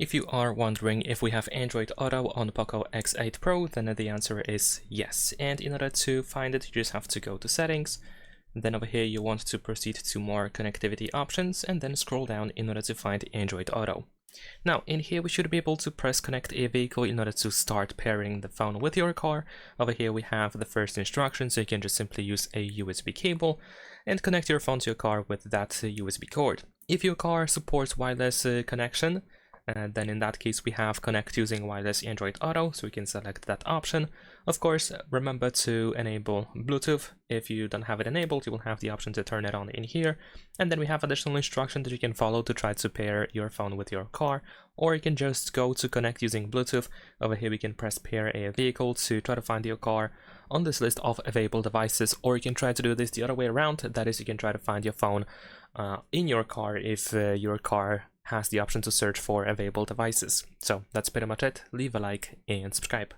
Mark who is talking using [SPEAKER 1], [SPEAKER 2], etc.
[SPEAKER 1] If you are wondering if we have Android Auto on POCO X8 Pro, then the answer is yes. And in order to find it, you just have to go to Settings. Then over here, you want to proceed to More Connectivity Options, and then scroll down in order to find Android Auto. Now, in here, we should be able to press Connect a Vehicle in order to start pairing the phone with your car. Over here, we have the first instruction, so you can just simply use a USB cable and connect your phone to your car with that USB cord. If your car supports wireless connection, then in that case we have connect using wireless Android Auto, so we can select that option. Of course, remember to enable Bluetooth. If you don't have it enabled, you will have the option to turn it on in here. And then we have additional instructions that you can follow to try to pair your phone with your car, or you can just go to connect using Bluetooth. Over here we can press pair a vehicle to try to find your car on this list of available devices, or you can try to do this the other way around. That is, you can try to find your phone in your car if your car has the option to search for available devices. So that's pretty much it. Leave a like and subscribe.